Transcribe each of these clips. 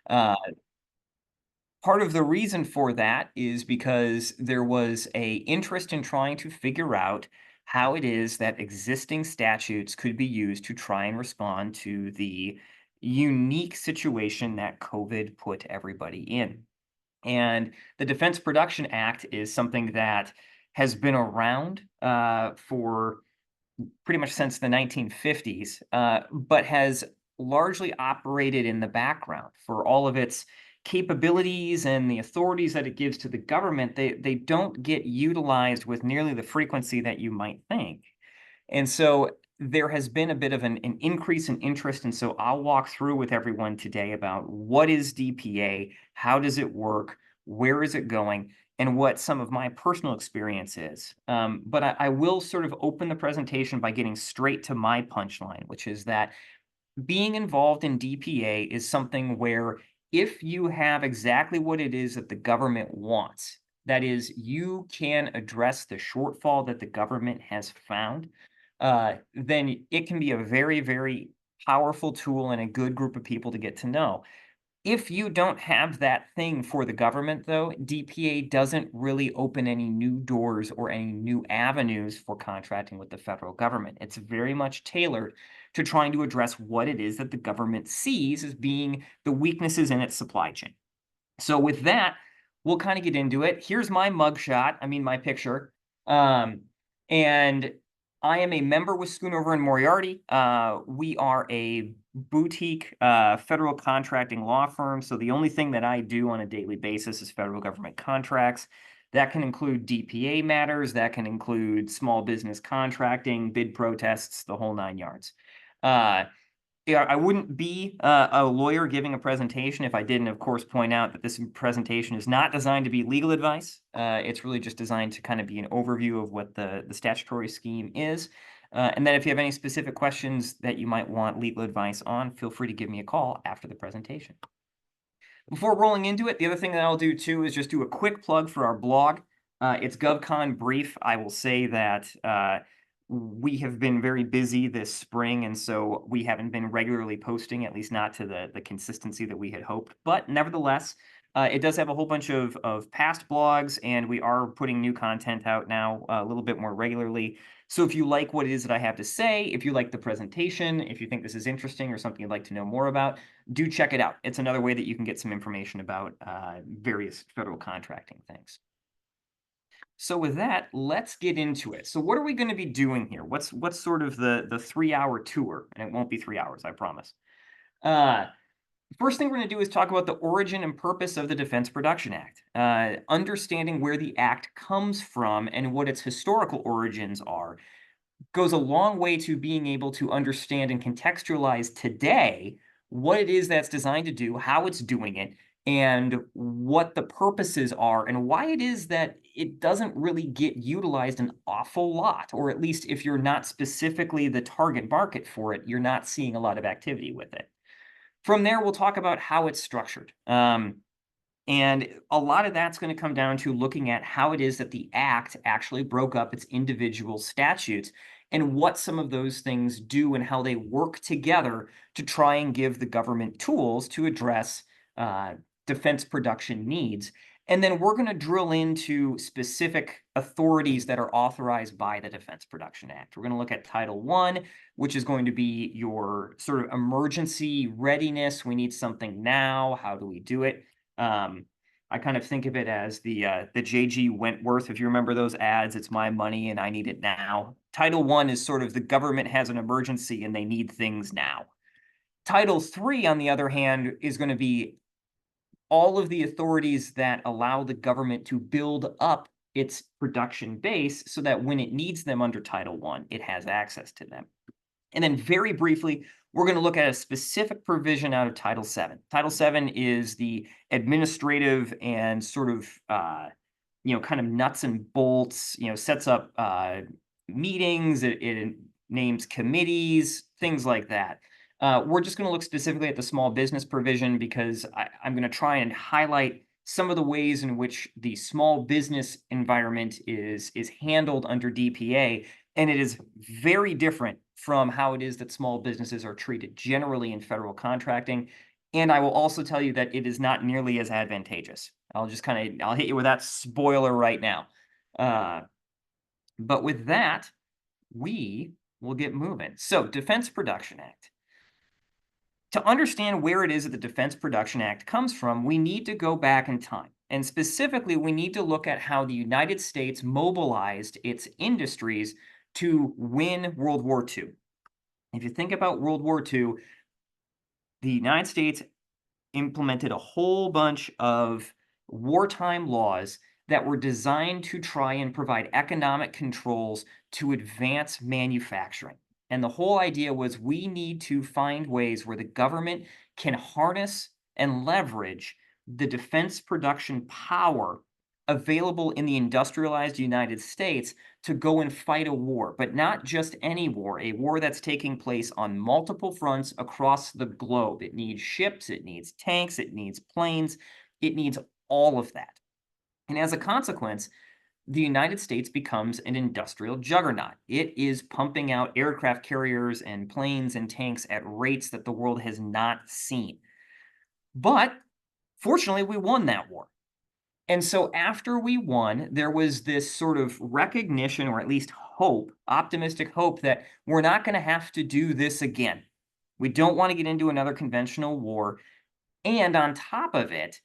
Uh, Part of the reason for that is because there was a interest in trying to figure out how it is that existing statutes could be used to try and respond to the unique situation that COVID put everybody in. And the Defense Production Act is something that has been around for pretty much since the 1950s, but has largely operated in the background for all of its capabilities and the authorities that it gives to the government. They don't get utilized with nearly the frequency that you might think. And so there has been a bit of an increase in interest. And so I'll walk through with everyone today about what is DPA, how does it work, where is it going, and what some of my personal experience is. But I will sort of open the presentation by getting straight to my punchline, which is that being involved in DPA is something where if you have exactly what it is that the government wants, that is, you can address the shortfall that the government has found, then it can be a very, very powerful tool and a good group of people to get to know. If you don't have that thing for the government, though, DPA doesn't really open any new doors or any new avenues for contracting with the federal government. It's very much tailored to trying to address what it is that the government sees as being the weaknesses in its supply chain. So with that, we'll kind of get into it. Here's my mugshot, my picture. And I am a member with Schoonover and Moriarty. We are a boutique federal contracting law firm. So the only thing that I do on a daily basis is federal government contracts. That can include DPA matters. That can include small business contracting, bid protests, the whole nine yards. Yeah, I wouldn't be a lawyer giving a presentation if I didn't, of course, point out that this presentation is not designed to be legal advice. It's really just designed to kind of be an overview of what the statutory scheme is. And then if you have any specific questions that you might want legal advice on, feel free to give me a call after the presentation. Before rolling into it, the other thing that I'll do too is just do a quick plug for our blog. It's GovCon Brief. I will say that we have been very busy this spring, and so we haven't been regularly posting, at least not to the consistency that we had hoped. But nevertheless, it does have a whole bunch of past blogs, and we are putting new content out now a little bit more regularly. So if you like what it is that I have to say, if you like the presentation, if you think this is interesting or something you'd like to know more about, do check it out. It's another way that you can get some information about various federal contracting things. So with that, let's get into it. So what are we going to be doing here? What's sort of the 3-hour tour? And it won't be 3 hours, I promise. First thing we're going to do is talk about the origin and purpose of the Defense Production Act. Understanding where the act comes from and what its historical origins are goes a long way to being able to understand and contextualize today what it is that's designed to do, how it's doing it, and what the purposes are, and why it is that it doesn't really get utilized an awful lot, or at least if you're not specifically the target market for it, you're not seeing a lot of activity with it. From there, we'll talk about how it's structured. And a lot of that's going to come down to looking at how it is that the act actually broke up its individual statutes and what some of those things do and how they work together to try and give the government tools to address defense production needs. And then we're going to drill into specific authorities that are authorized by the Defense Production Act. We're going to look at Title I, which is going to be your sort of emergency readiness. We need something now. How do we do it? I kind of think of it as the J.G. Wentworth. If you remember those ads, it's my money and I need it now. Title I is sort of the government has an emergency and they need things now. Title III, on the other hand, is going to be all of the authorities that allow the government to build up its production base so that when it needs them under Title I, it has access to them. And then very briefly, we're going to look at a specific provision out of Title VII. Title VII is the administrative and sort of, kind of nuts and bolts, sets up meetings, it names committees, things like that. We're just going to look specifically at the small business provision because I'm going to try and highlight some of the ways in which the small business environment is handled under DPA, and it is very different from how it is that small businesses are treated generally in federal contracting. And I will also tell you that it is not nearly as advantageous. I'll hit you with that spoiler right now. Uh, but with that, we will get moving. So, Defense Production Act. To understand where it is that the Defense Production Act comes from, we need to go back in time. And specifically, we need to look at how the United States mobilized its industries to win World War II. If you think about World War II, the United States implemented a whole bunch of wartime laws that were designed to try and provide economic controls to advance manufacturing. And the whole idea was we need to find ways where the government can harness and leverage the defense production power available in the industrialized United States to go and fight a war, but not just any war, a war that's taking place on multiple fronts across the globe. It needs ships, it needs tanks, it needs planes, it needs all of that. And as a consequence, the United States becomes an industrial juggernaut. It is pumping out aircraft carriers and planes and tanks at rates that the world has not seen. But fortunately, we won that war. And so after we won, there was this sort of recognition, or at least hope, optimistic hope, that we're not going to have to do this again. We don't want to get into another conventional war. And on top of it,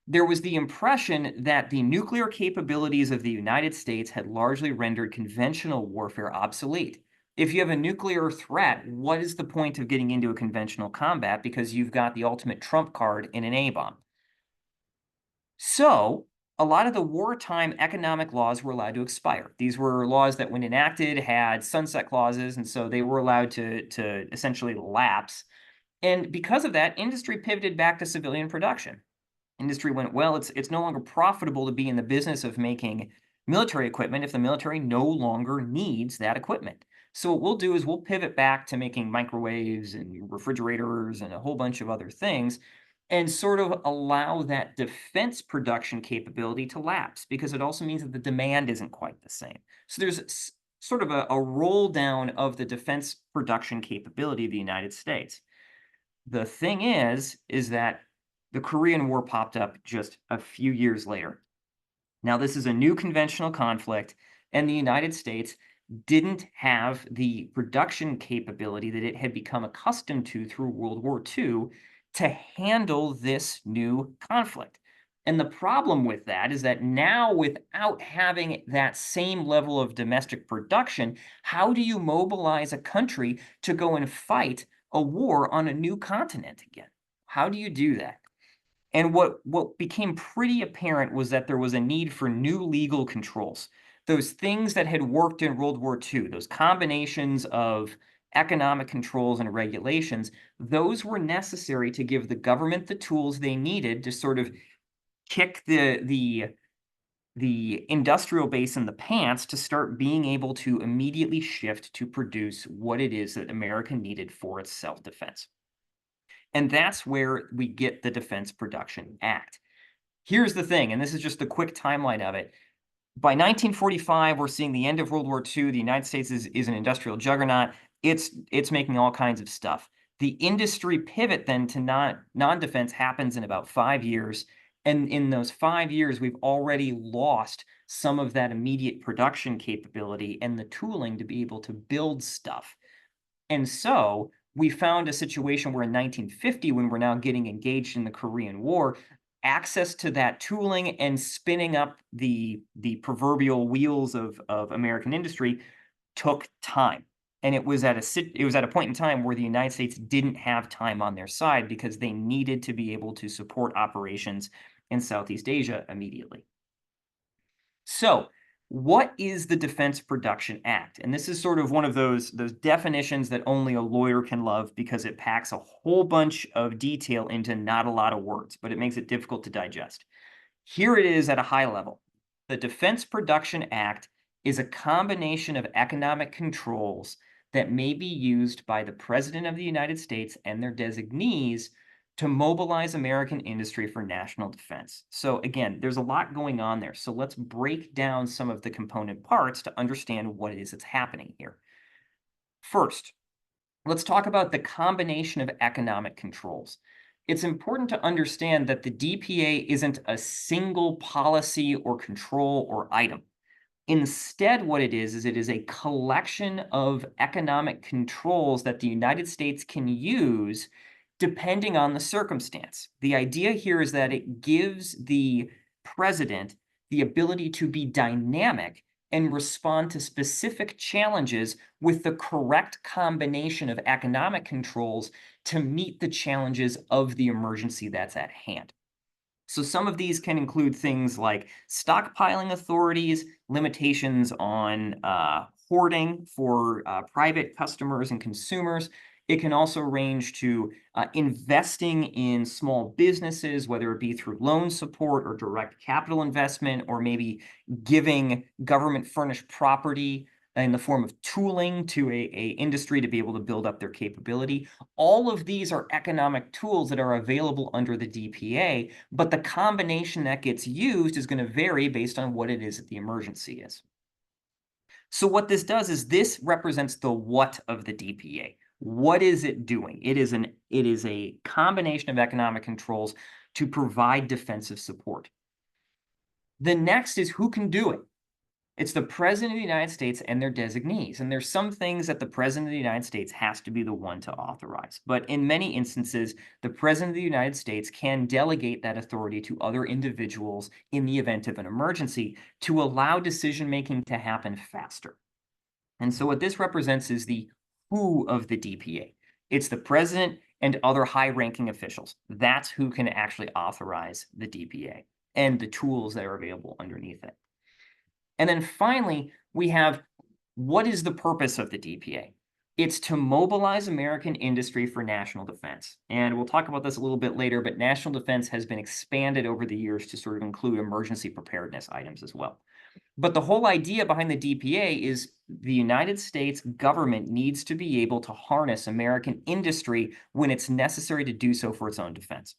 there was the impression that the nuclear capabilities of the United States had largely rendered conventional warfare obsolete. If you have a nuclear threat, what is the point of getting into a conventional combat? Because you've got the ultimate trump card in an A-bomb. So a lot of the wartime economic laws were allowed to expire. These were laws that, when enacted, had sunset clauses, and so they were allowed to essentially lapse. And because of that, industry pivoted back to civilian production. Industry went, well, it's no longer profitable to be in the business of making military equipment if the military no longer needs that equipment. So what we'll do is we'll pivot back to making microwaves and refrigerators and a whole bunch of other things, and sort of allow that defense production capability to lapse, because it also means that the demand isn't quite the same. So there's sort of a roll down of the defense production capability of the United States. The thing is that the Korean War popped up just a few years later. Now, this is a new conventional conflict, and the United States didn't have the production capability that it had become accustomed to through World War II to handle this new conflict. And the problem with that is that now, without having that same level of domestic production, how do you mobilize a country to go and fight a war on a new continent again? How do you do that? And what became pretty apparent was that there was a need for new legal controls. Those things that had worked in World War II, those combinations of economic controls and regulations, those were necessary to give the government the tools they needed to sort of kick the industrial base in the pants to start being able to immediately shift to produce what it is that America needed for its self-defense. And that's where we get the Defense Production Act. Here's the thing, and this is just the quick timeline of it. By 1945, we're seeing the end of World War II. The United States is an industrial juggernaut. It's making all kinds of stuff. The industry pivot then to non-defense happens in about 5 years. And in those 5 years, we've already lost some of that immediate production capability and the tooling to be able to build stuff. And so we found a situation where in 1950, when we're now getting engaged in the Korean War, access to that tooling and spinning up the proverbial wheels of American industry took time. And it was at a point in time where the United States didn't have time on their side, because they needed to be able to support operations in Southeast Asia immediately. So what is the Defense Production Act? And this is sort of one of those definitions that only a lawyer can love, because it packs a whole bunch of detail into not a lot of words, but it makes it difficult to digest. Here it is at a high level. The Defense Production Act is a combination of economic controls that may be used by the President of the United States and their designees to mobilize American industry for national defense. So again, there's a lot going on there. So let's break down some of the component parts to understand what it is that's happening here. First, let's talk about the combination of economic controls. it's important to understand that the DPA isn't a single policy or control or item. Instead, what it is it is a collection of economic controls that the United States can use depending on the circumstance. The idea here is that it gives the president the ability to be dynamic and respond to specific challenges with the correct combination of economic controls to meet the challenges of the emergency that's at hand. So some of these can include things like stockpiling authorities, limitations on hoarding for private customers and consumers. It can also range to investing in small businesses, whether it be through loan support or direct capital investment, or maybe giving government furnished property in the form of tooling to a industry to be able to build up their capability. All of these are economic tools that are available under the DPA, but the combination that gets used is going to vary based on what it is that the emergency is. So what this does is this represents the what of the DPA. What is it doing? It is a combination of economic controls to provide defensive support. The next is who can do it. It's the President of the United States and their designees. And there's some things that the President of the United States has to be the one to authorize. But in many instances, the President of the United States can delegate that authority to other individuals in the event of an emergency to allow decision-making to happen faster. And so what this represents is the who of the DPA. It's the President and other high-ranking officials. That's who can actually authorize the DPA and the tools that are available underneath it. And then finally, we have what is the purpose of the DPA? It's to mobilize American industry for national defense. And we'll talk about this a little bit later, but national defense has been expanded over the years to sort of include emergency preparedness items as well. But the whole idea behind the DPA is the United States government needs to be able to harness American industry when it's necessary to do so for its own defense.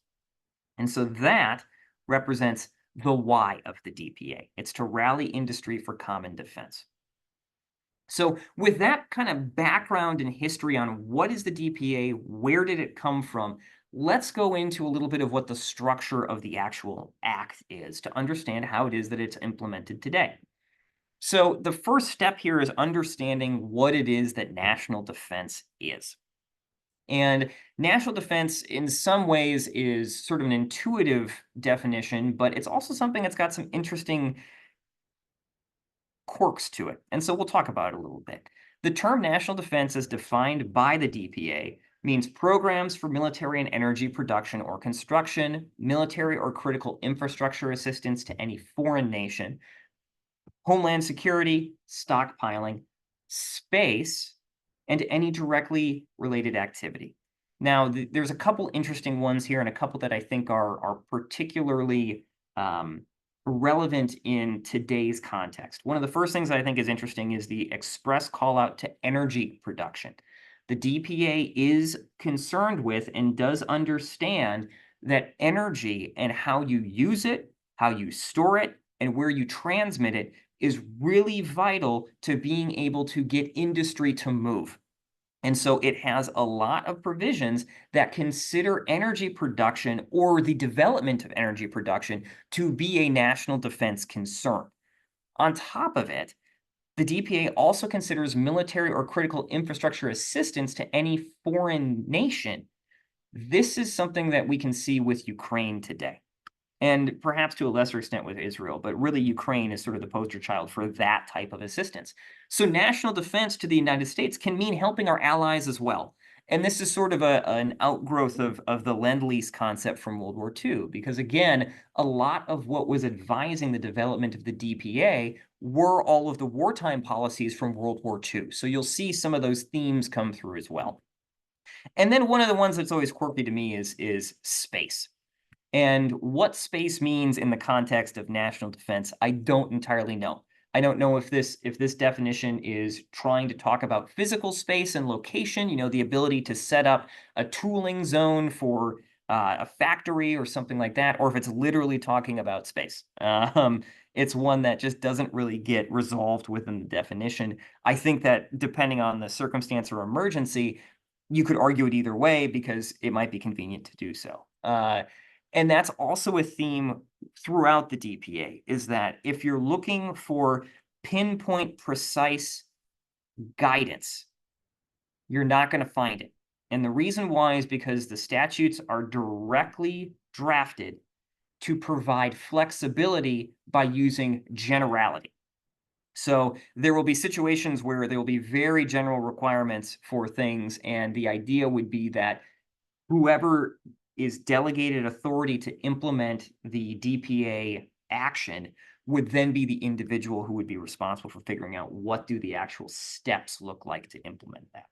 And so that represents the why of the DPA. It's to rally industry for common defense. So with that kind of background and history on what is the DPA, where did it come from, let's go into a little bit of what the structure of the actual act is to understand how it is that it's implemented today. So the first step here is understanding what it is that national defense is. And national defense, in some ways, is sort of an intuitive definition, but it's also something that's got some interesting quirks to it. And so we'll talk about it a little bit. The term national defense, as defined by the DPA, means programs for military and energy production or construction, military or critical infrastructure assistance to any foreign nation, homeland security, stockpiling, space, and any directly related activity. Now, there's a couple interesting ones here and a couple that I think are particularly relevant in today's context. One of the first things that I think is interesting is the express call out to energy production. The DPA is concerned with and does understand that energy and how you use it, how you store it, and where you transmit it is really vital to being able to get industry to move. And so it has a lot of provisions that consider energy production or the development of energy production to be a national defense concern. On top of it, the DPA also considers military or critical infrastructure assistance to any foreign nation. This is something that we can see with Ukraine today, and perhaps to a lesser extent with Israel, but really Ukraine is sort of the poster child for that type of assistance. So national defense to the United States can mean helping our allies as well. And this is sort of an outgrowth of the Lend-Lease concept from World War II, because again, a lot of what was advising the development of the DPA were all of the wartime policies from World War II. So you'll see some of those themes come through as well. And then one of the ones that's always quirky to me is space. And what space means in the context of national defense, I don't entirely know. I don't know if this definition is trying to talk about physical space and location, the ability to set up a tooling zone for a factory or something like that, or if it's literally talking about space. It's one that just doesn't really get resolved within the definition. I think that depending on the circumstance or emergency, you could argue it either way because it might be convenient to do so. Uh, and that's also a theme throughout the DPA, is that if you're looking for pinpoint precise guidance, you're not going to find it. And the reason why is because the statutes are directly drafted to provide flexibility by using generality. So there will be situations where there will be very general requirements for things, and the idea would be that whoever is delegated authority to implement the DPA action would then be the individual who would be responsible for figuring out what do the actual steps look like to implement that.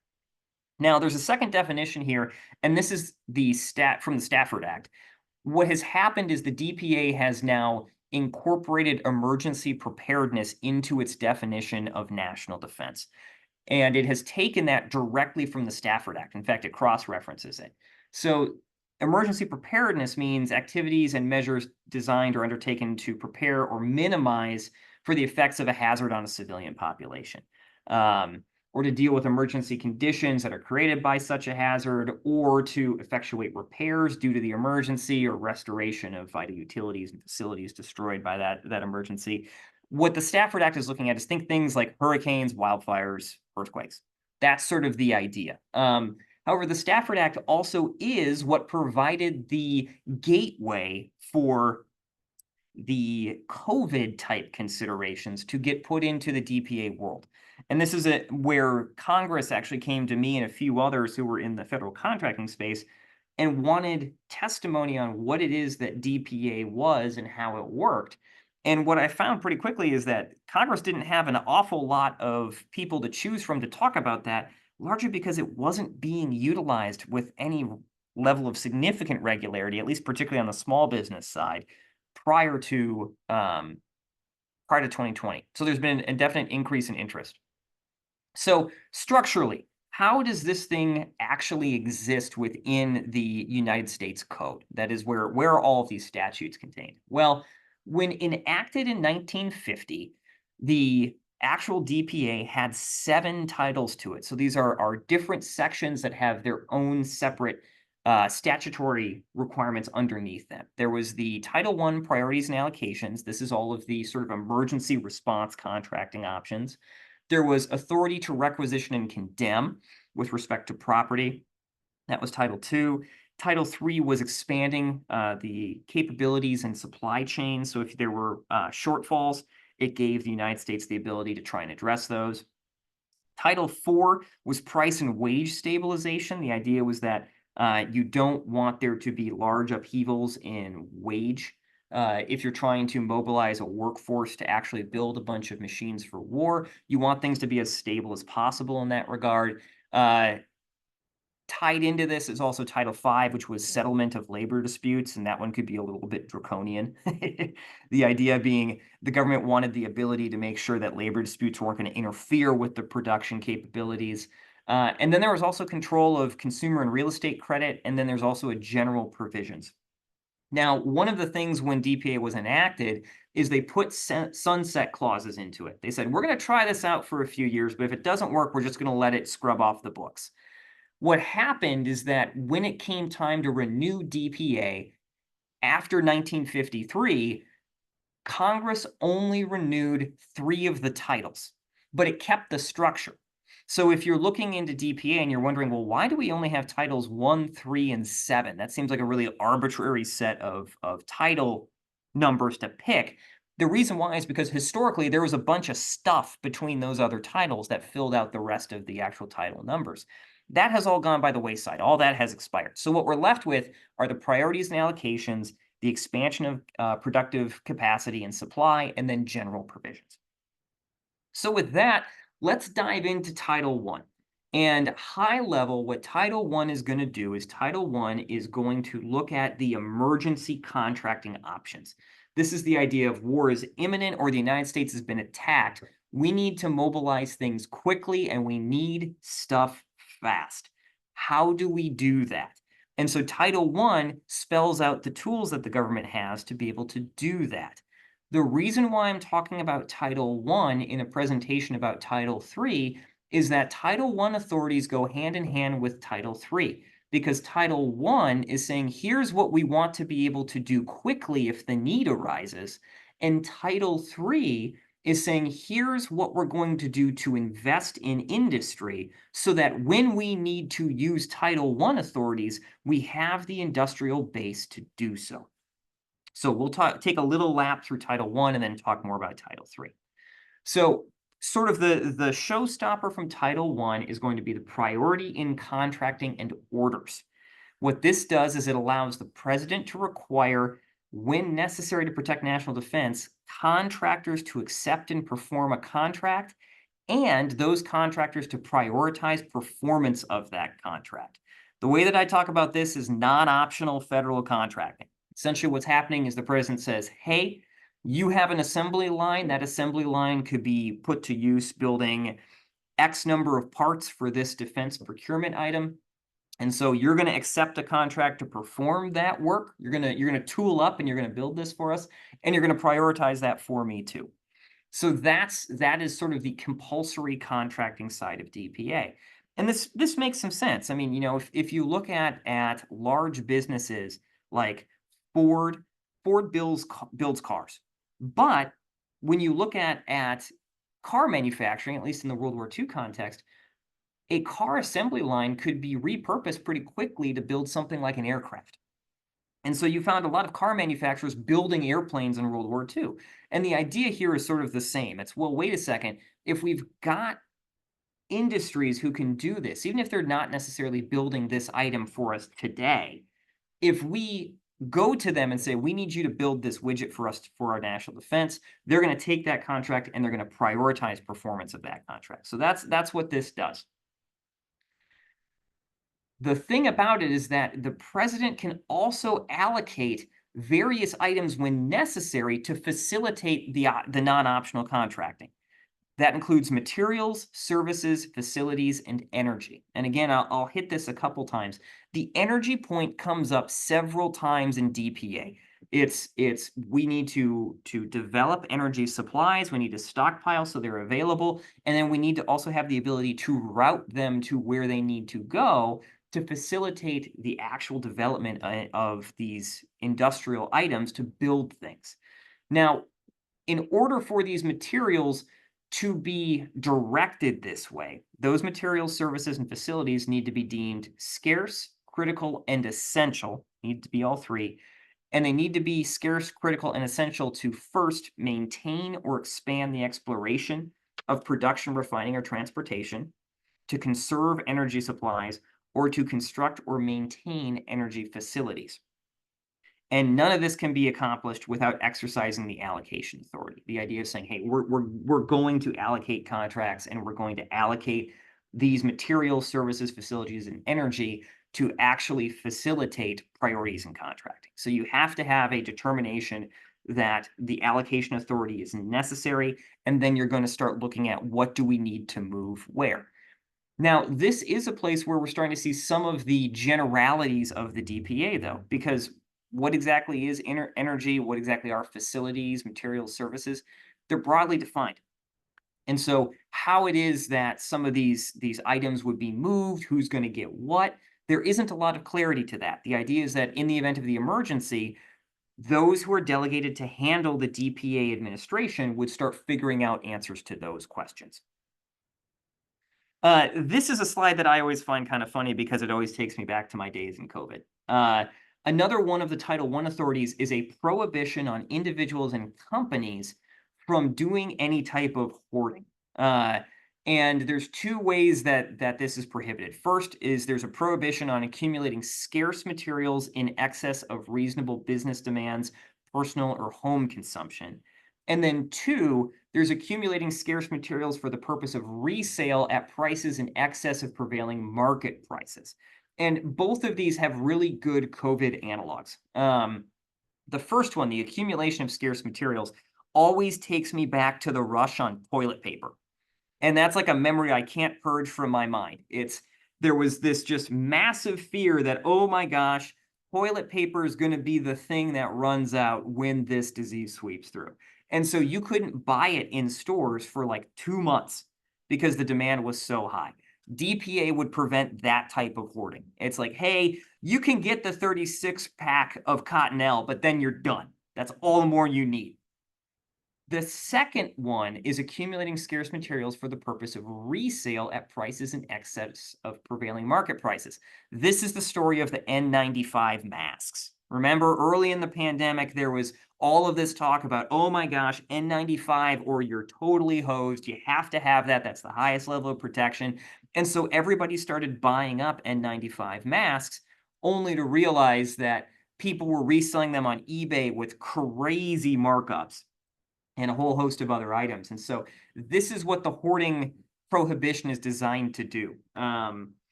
Now, there's a second definition here, and this is the from the Stafford Act. What has happened is the DPA has now incorporated emergency preparedness into its definition of national defense. And it has taken that directly from the Stafford Act. In fact, it cross-references it. So emergency preparedness means activities and measures designed or undertaken to prepare or minimize for the effects of a hazard on a civilian population, or to deal with emergency conditions that are created by such a hazard, or to effectuate repairs due to the emergency or restoration of vital utilities and facilities destroyed by that emergency. What the Stafford Act is looking at is think things like hurricanes, wildfires, earthquakes. That's sort of the idea. However, the Stafford Act also is what provided the gateway for the COVID type considerations to get put into the DPA world. And this is where Congress actually came to me and a few others who were in the federal contracting space and wanted testimony on what it is that DPA was and how it worked. And what I found pretty quickly is that Congress didn't have an awful lot of people to choose from to talk about that, largely because it wasn't being utilized with any level of significant regularity, at least particularly on the small business side, prior to 2020. So there's been a definite increase in interest. So structurally, how does this thing actually exist within the United States Code? That is where are all of these statutes contained? Well, when enacted in 1950, the actual DPA had 7 titles to it. So these are different sections that have their own separate statutory requirements underneath them. There was the Title I priorities and allocations. This is all of the sort of emergency response contracting options. There was authority to requisition and condemn with respect to property. That was Title II. Title III was expanding the capabilities and supply chain. So if there were shortfalls, it gave the United States the ability to try and address those. Title IV was price and wage stabilization. The idea was that you don't want there to be large upheavals in wage if you're trying to mobilize a workforce to actually build a bunch of machines for war. You want things to be as stable as possible in that regard. Tied into this is also Title V, which was settlement of labor disputes, and that one could be a little bit draconian. The idea being the government wanted the ability to make sure that labor disputes weren't going to interfere with the production capabilities. And then there was also control of consumer and real estate credit, and then there's also a general provisions. Now, one of the things when DPA was enacted is they put sunset clauses into it. They said, we're going to try this out for a few years, but if it doesn't work, we're just going to let it scrub off the books. What happened is that when it came time to renew DPA after 1953, Congress only renewed 3 of the titles, but it kept the structure. So if you're looking into DPA and you're wondering, well, why do we only have titles 1, 3, and 7? That seems like a really arbitrary set of title numbers to pick. The reason why is because historically there was a bunch of stuff between those other titles that filled out the rest of the actual title numbers. That has all gone by the wayside. All that has expired. So what we're left with are the priorities and allocations, the expansion of productive capacity and supply, and then general provisions. So with that, let's dive into Title I. And high level, what Title I is going to do is Title I is going to look at the emergency contracting options. This is the idea of war is imminent or the United States has been attacked. We need to mobilize things quickly and we need stuff fast. How do we do that? And so Title I spells out the tools that the government has to be able to do that. The reason why I'm talking about Title I in a presentation about Title III is that Title I authorities go hand in hand with Title III. because Title I is saying, here's what we want to be able to do quickly if the need arises. And Title III is saying, here's what we're going to do to invest in industry so that when we need to use Title I authorities, we have the industrial base to do so. So we'll take a little lap through Title I and then talk more about Title III. So sort of the showstopper from Title I is going to be the priority in contracting and orders. What this does is it allows the president to require, when necessary to protect national defense, contractors to accept and perform a contract, and those contractors to prioritize performance of that contract. The way that I talk about this is non-optional federal contracting. Essentially, what's happening is the president says, hey, you have an assembly line. That assembly line could be put to use building X number of parts for this defense procurement item. And so you're going to accept a contract to perform that work. You're going to tool up and you're going to build this for us, and you're going to prioritize that for me too. So that is sort of the compulsory contracting side of DPA. And this makes some sense. I mean, if you look at large businesses like Ford builds cars. But when you look at car manufacturing, at least in the World War II context, a car assembly line could be repurposed pretty quickly to build something like an aircraft. And so you found a lot of car manufacturers building airplanes in World War II. And the idea here is sort of the same. It's, well, wait a second. If we've got industries who can do this, even if they're not necessarily building this item for us today, if we go to them and say, we need you to build this widget for us for our national defense, they're going to take that contract and they're going to prioritize performance of that contract. So that's what this does. The thing about it is that the president can also allocate various items when necessary to facilitate the non-optional contracting. That includes materials, services, facilities, and energy. And again, I'll hit this a couple times. The energy point comes up several times in DPA. It's we need to develop energy supplies. We need to stockpile so they're available. And then we need to also have the ability to route them to where they need to go to facilitate the actual development of these industrial items to build things. Now, in order for these materials to be directed this way, those materials, services, and facilities need to be deemed scarce, critical, and essential, need to be all three, and they need to be scarce, critical, and essential to first maintain or expand the exploration of production, refining, or transportation, to conserve energy supplies, or to construct or maintain energy facilities. And none of this can be accomplished without exercising the allocation authority. The idea of saying, hey, we're going to allocate contracts and we're going to allocate these materials, services, facilities, and energy to actually facilitate priorities in contracting. So you have to have a determination that the allocation authority is necessary, and then you're going to start looking at what do we need to move where. Now, this is a place where we're starting to see some of the generalities of the DPA, though, because what exactly is energy? What exactly are facilities, materials, services? They're broadly defined. And so how it is that some of these items would be moved, who's going to get what, there isn't a lot of clarity to that. The idea is that in the event of the emergency, those who are delegated to handle the DPA administration would start figuring out answers to those questions. This is a slide that I always find kind of funny because it always takes me back to my days in COVID. Another one of the Title I authorities is a prohibition on individuals and companies from doing any type of hoarding. And there's two ways that this is prohibited. First is there's a prohibition on accumulating scarce materials in excess of reasonable business demands, personal or home consumption. And then two, there's accumulating scarce materials for the purpose of resale at prices in excess of prevailing market prices. And both of these have really good COVID analogs. The first one, the accumulation of scarce materials, always takes me back to the rush on toilet paper. And that's like a memory I can't purge from my mind. There was this just massive fear that, oh my gosh, toilet paper is going to be the thing that runs out when this disease sweeps through. And so you couldn't buy it in stores for like 2 months because the demand was so high. DPA would prevent that type of hoarding. It's like, hey, you can get the 36 pack of Cottonelle, but then you're done. That's all the more you need. The second one is accumulating scarce materials for the purpose of resale at prices in excess of prevailing market prices. This is the story of the N95 masks. Remember, early in the pandemic, there was all of this talk about, oh my gosh, N95 or you're totally hosed. You have to have that. That's the highest level of protection. And so everybody started buying up N95 masks, only to realize that people were reselling them on eBay with crazy markups and a whole host of other items. And so this is what the hoarding prohibition is designed to do.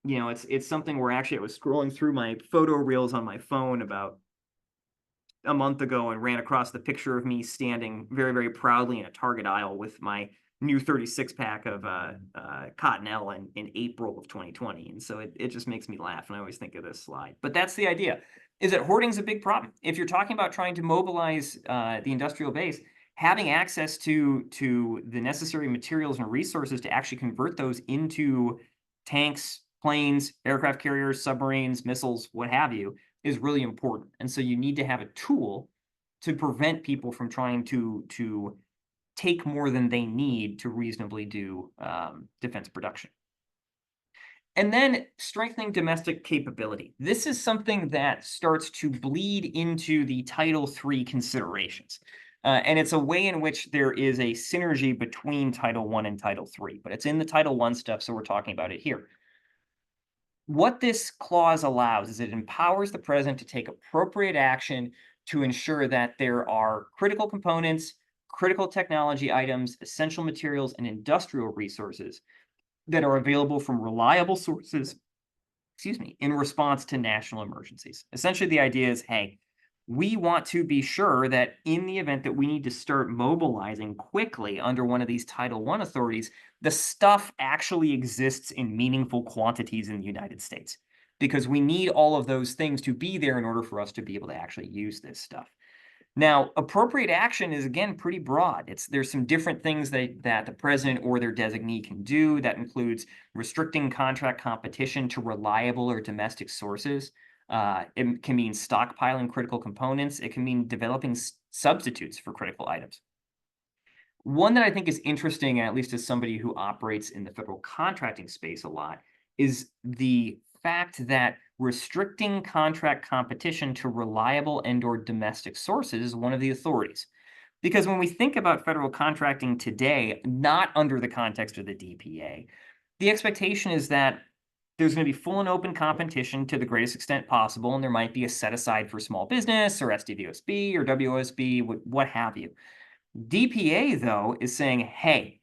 It's something where actually I was scrolling through my photo reels on my phone about a month ago and ran across the picture of me standing very, very proudly in a Target aisle with my new 36 pack of Cottonelle in April of 2020. And so it just makes me laugh. And I always think of this slide. But that's the idea, is that hoarding is a big problem. If you're talking about trying to mobilize the industrial base, having access to the necessary materials and resources to actually convert those into tanks, planes, aircraft carriers, submarines, missiles, what have you, is really important. And so you need to have a tool to prevent people from trying to take more than they need to reasonably do defense production. And then strengthening domestic capability. This is something that starts to bleed into the Title III considerations. And it's a way in which there is a synergy between Title I and Title III, but it's in the Title I stuff, so we're talking about it here. What this clause allows is it empowers the president to take appropriate action to ensure that there are critical components, critical technology items, essential materials, and industrial resources that are available from reliable sources, in response to national emergencies. Essentially, the idea is, hey, we want to be sure that in the event that we need to start mobilizing quickly under one of these Title I authorities, the stuff actually exists in meaningful quantities in the United States, because we need all of those things to be there in order for us to be able to actually use this stuff. Now, appropriate action is, again, pretty broad. There's some different things that the president or their designee can do. That includes restricting contract competition to reliable or domestic sources. It can mean stockpiling critical components. It can mean developing substitutes for critical items. One that I think is interesting, at least as somebody who operates in the federal contracting space a lot, is the fact that restricting contract competition to reliable and/or domestic sources is one of the authorities. Because when we think about federal contracting today, not under the context of the DPA, the expectation is that there's going to be full and open competition to the greatest extent possible, and there might be a set aside for small business or SDVOSB or WOSB, what have you. DPA, though, is saying, hey,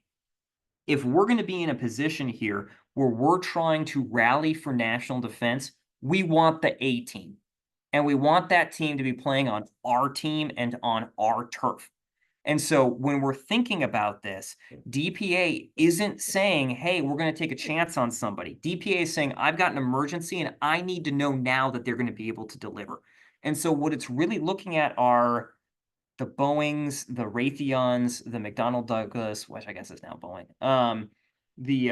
if we're going to be in a position here where we're trying to rally for national defense, we want the A team. And we want that team to be playing on our team and on our turf. And so when we're thinking about this, DPA isn't saying, hey, we're going to take a chance on somebody. DPA is saying, I've got an emergency and I need to know now that they're going to be able to deliver. And so what it's really looking at are the Boeings, the Raytheons, the McDonnell Douglas, which I guess is now Boeing, the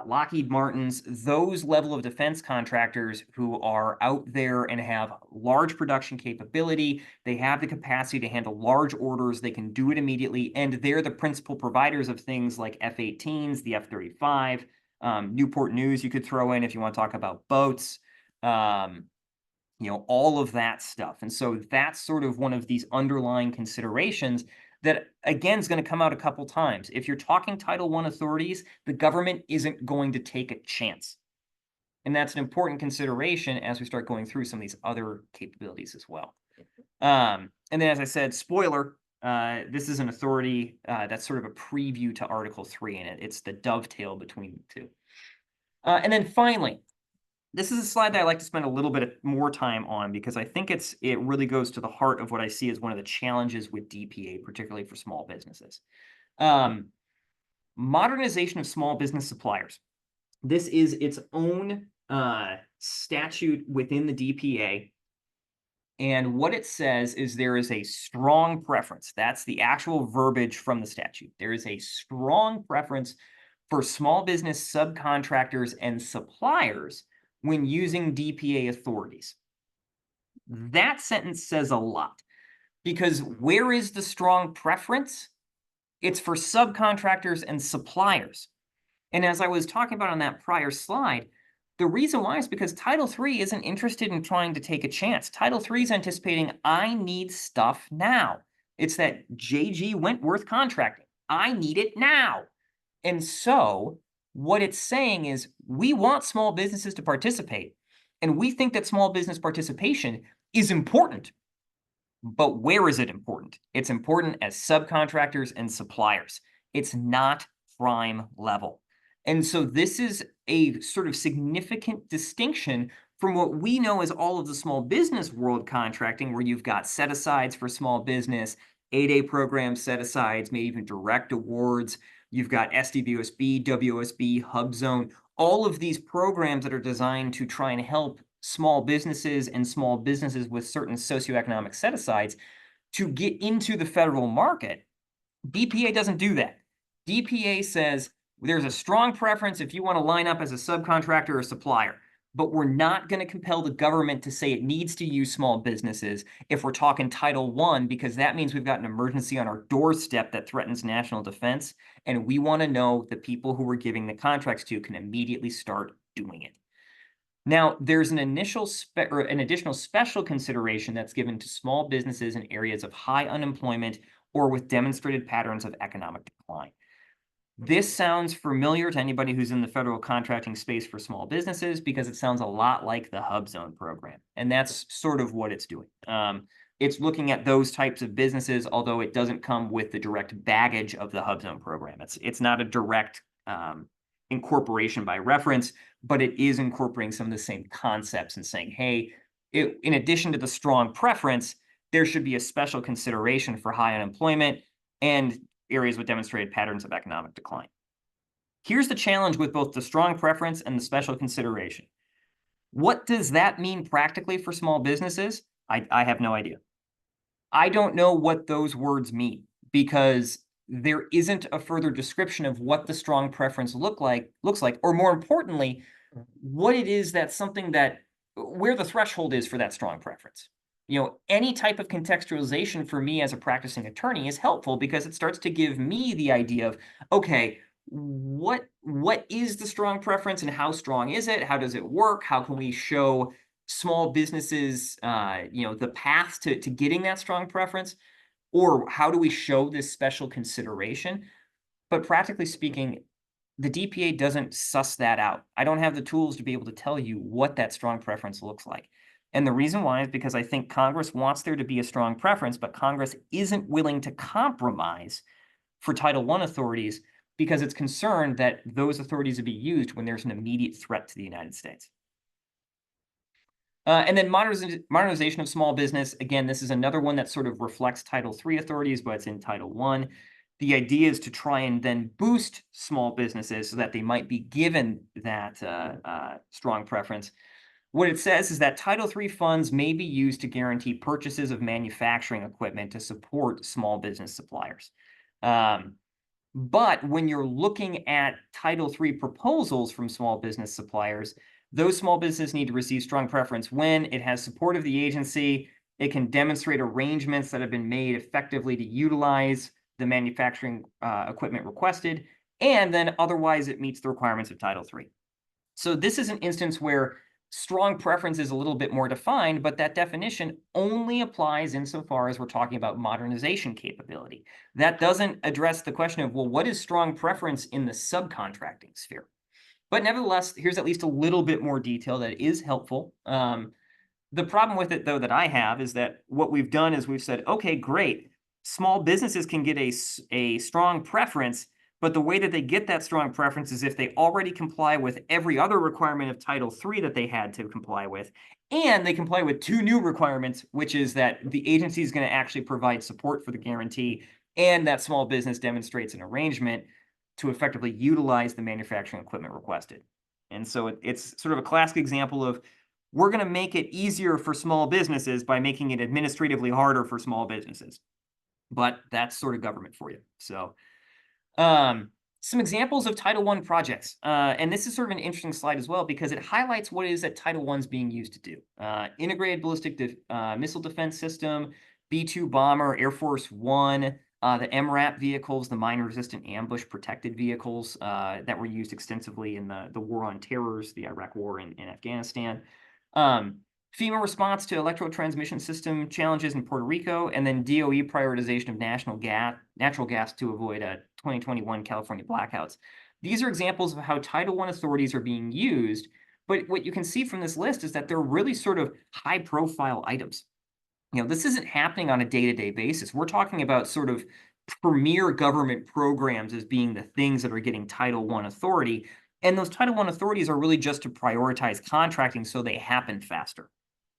Lockheed Martins, those level of defense contractors who are out there and have large production capability. They have the capacity to handle large orders. They can do it immediately. And they're the principal providers of things like F-18s, the F-35, Newport News you could throw in if you want to talk about boats. All of that stuff. And so that's sort of one of these underlying considerations that, again, is going to come out a couple times. If you're talking Title I authorities, the government isn't going to take a chance. And that's an important consideration as we start going through some of these other capabilities as well. And then, as I said, spoiler, this is an authority that's sort of a preview to Article 3 in it. It's the dovetail between the two. And then finally, this is a slide that I like to spend a little bit more time on because I think it really goes to the heart of what I see as one of the challenges with DPA, particularly for small businesses. Modernization of small business suppliers. This is its own statute within the DPA. And what it says is there is a strong preference. That's the actual verbiage from the statute. There is a strong preference for small business subcontractors and suppliers when using DPA authorities. That sentence says a lot because where is the strong preference? It's for subcontractors and suppliers. And as I was talking about on that prior slide, the reason why is because Title III isn't interested in trying to take a chance. Title III is anticipating, I need stuff now. It's that J.G. Wentworth contracting. I need it now. And so what it's saying is we want small businesses to participate, and we think that small business participation is important. But where is it important? It's important as subcontractors and suppliers. It's not prime level. And so this is a sort of significant distinction from what we know as all of the small business world contracting, where you've got set-asides for small business, 8A programs, set-asides, maybe even direct awards. You've got SDVOSB, WOSB, HubZone, all of these programs that are designed to try and help small businesses and small businesses with certain socioeconomic set-asides to get into the federal market. DPA doesn't do that. DPA says there's a strong preference if you want to line up as a subcontractor or supplier, but we're not going to compel the government to say it needs to use small businesses if we're talking Title I, because that means we've got an emergency on our doorstep that threatens national defense, and we want to know the people who we're giving the contracts to can immediately start doing it. Now, there's an additional special consideration that's given to small businesses in areas of high unemployment or with demonstrated patterns of economic decline. This sounds familiar to anybody who's in the federal contracting space for small businesses because it sounds a lot like the HubZone program, and that's sort of what it's doing. It's looking at those types of businesses, although it doesn't come with the direct baggage of the HubZone program. It's not a direct incorporation by reference, but it is incorporating some of the same concepts and saying, hey, in addition to the strong preference, there should be a special consideration for high unemployment and areas with demonstrated patterns of economic decline. Here's the challenge with both the strong preference and the special consideration. What does that mean practically for small businesses? I have no idea. I don't know what those words mean because there isn't a further description of what the strong preference looks like, or more importantly, what it is that's something that where the threshold is for that strong preference. Any type of contextualization for me as a practicing attorney is helpful because it starts to give me the idea of, okay, what is the strong preference and how strong is it? How does it work? How can we show small businesses, the path to getting that strong preference? Or how do we show this special consideration? But practically speaking, the DPA doesn't suss that out. I don't have the tools to be able to tell you what that strong preference looks like. And the reason why is because I think Congress wants there to be a strong preference, but Congress isn't willing to compromise for Title I authorities because it's concerned that those authorities will be used when there's an immediate threat to the United States. And then modernization of small business. Again, this is another one that sort of reflects Title III authorities, but it's in Title I. The idea is to try and then boost small businesses so that they might be given that strong preference. What it says is that Title III funds may be used to guarantee purchases of manufacturing equipment to support small business suppliers. But when you're looking at Title III proposals from small business suppliers, those small businesses need to receive strong preference when it has support of the agency, it can demonstrate arrangements that have been made effectively to utilize the manufacturing equipment requested, and then otherwise it meets the requirements of Title III. So this is an instance where strong preference is a little bit more defined, but that definition only applies insofar as we're talking about modernization capability. That doesn't address the question of, well, what is strong preference in the subcontracting sphere? But nevertheless, here's at least a little bit more detail that is helpful. The problem with it, though, that I have is that what we've done is we've said, okay, great. Small businesses can get a strong preference, but the way that they get that strong preference is if they already comply with every other requirement of Title III that they had to comply with, and they comply with two new requirements, which is that the agency is going to actually provide support for the guarantee, and that small business demonstrates an arrangement to effectively utilize the manufacturing equipment requested. And so it's sort of a classic example of we're going to make it easier for small businesses by making it administratively harder for small businesses. But that's sort of government for you. So Some examples of Title I projects, and this is sort of an interesting slide as well because it highlights what it is that Title I is being used to do. Integrated ballistic missile defense system, B-2 bomber, Air Force One, the MRAP vehicles, the mine-resistant ambush protected vehicles that were used extensively in the war on terrors, the Iraq War in Afghanistan. FEMA response to electro-transmission system challenges in Puerto Rico, and then DOE prioritization of natural gas to avoid 2021 California blackouts. These are examples of how Title I authorities are being used, but what you can see from this list is that they're really sort of high-profile items. This isn't happening on a day-to-day basis. We're talking about sort of premier government programs as being the things that are getting Title I authority, and those Title I authorities are really just to prioritize contracting so they happen faster.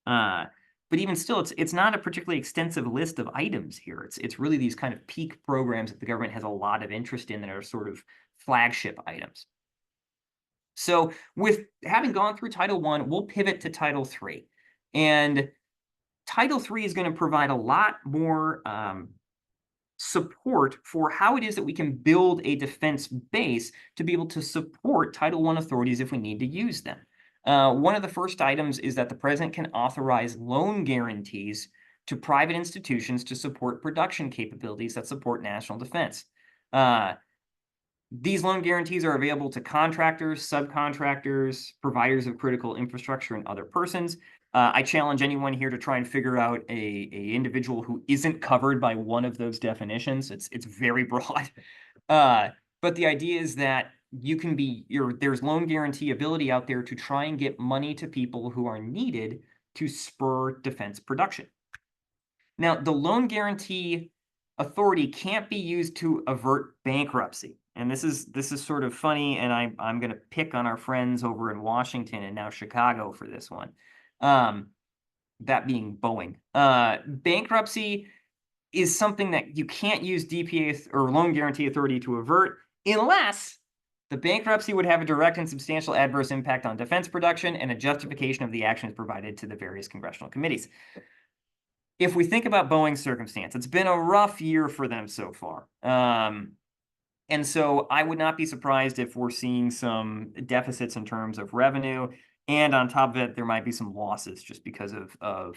But even still, it's not a particularly extensive list of items here. It's really these kind of peak programs that the government has a lot of interest in that are sort of flagship items. So with having gone through Title I, we'll pivot to Title III. And Title III is going to provide a lot more support for how it is that we can build a defense base to be able to support Title I authorities if we need to use them. One of the first items is that the president can authorize loan guarantees to private institutions to support production capabilities that support national defense. These loan guarantees are available to contractors, subcontractors, providers of critical infrastructure, and other persons. I challenge anyone here to try and figure out a individual who isn't covered by one of those definitions. It's very broad. But the idea is that there's loan guarantee ability out there to try and get money to people who are needed to spur defense production. Now, the loan guarantee authority can't be used to avert bankruptcy. And this is sort of funny, and I'm going to pick on our friends over in Washington and now Chicago for this one. That being Boeing. Bankruptcy is something that you can't use DPA or loan guarantee authority to avert unless the bankruptcy would have a direct and substantial adverse impact on defense production and a justification of the actions provided to the various congressional committees. If we think about Boeing's circumstance, it's been a rough year for them so far. And so I would not be surprised if we're seeing some deficits in terms of revenue. And on top of it, there might be some losses just because of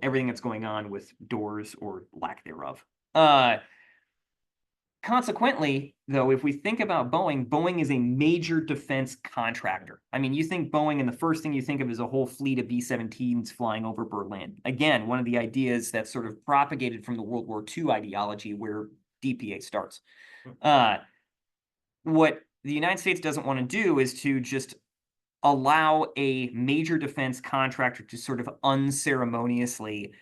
everything that's going on with doors or lack thereof. Consequently, though, if we think about Boeing, Boeing is a major defense contractor. I mean, you think Boeing, and the first thing you think of is a whole fleet of B-17s flying over Berlin. Again, one of the ideas that's sort of propagated from the World War II ideology where DPA starts. What the United States doesn't want to do is to just allow a major defense contractor to sort of unceremoniously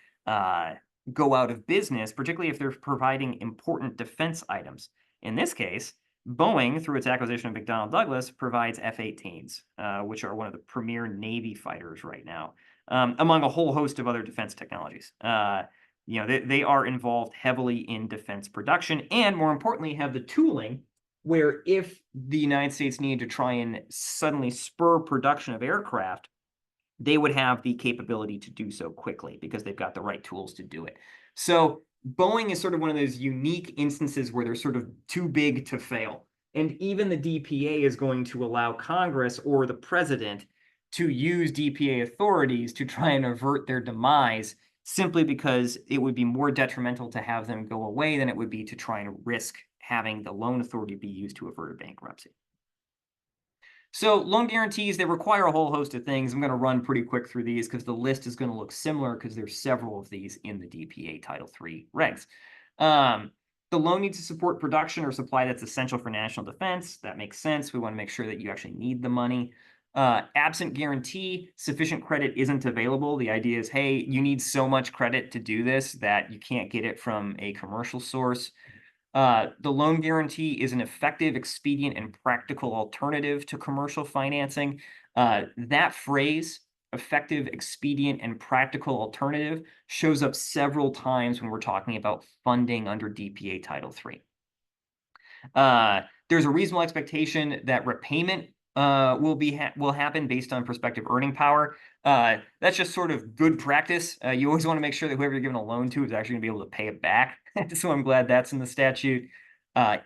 go out of business, particularly if they're providing important defense items. In this case, Boeing, through its acquisition of McDonnell Douglas, provides F-18s, which are one of the premier Navy fighters right now, among a whole host of other defense technologies. They are involved heavily in defense production and, more importantly, have the tooling where if the United States needed to try and suddenly spur production of aircraft, they would have the capability to do so quickly because they've got the right tools to do it. So Boeing is sort of one of those unique instances where they're sort of too big to fail. And even the DPA is going to allow Congress or the president to use DPA authorities to try and avert their demise simply because it would be more detrimental to have them go away than it would be to try and risk having the loan authority be used to avert a bankruptcy. So loan guarantees, they require a whole host of things. I'm going to run pretty quick through these because the list is going to look similar because there's several of these in the DPA Title III regs. The loan needs to support production or supply that's essential for national defense. That makes sense. We want to make sure that you actually need the money. Absent guarantee, sufficient credit isn't available. The idea is, hey, you need so much credit to do this that you can't get it from a commercial source. The loan guarantee is an effective, expedient, and practical alternative to commercial financing. That phrase, effective, expedient, and practical alternative, shows up several times when we're talking about funding under DPA Title III. There's a reasonable expectation that repayment will happen based on prospective earning power. That's just sort of good practice. You always want to make sure that whoever you're giving a loan to is actually going to be able to pay it back. So I'm glad that's in the statute.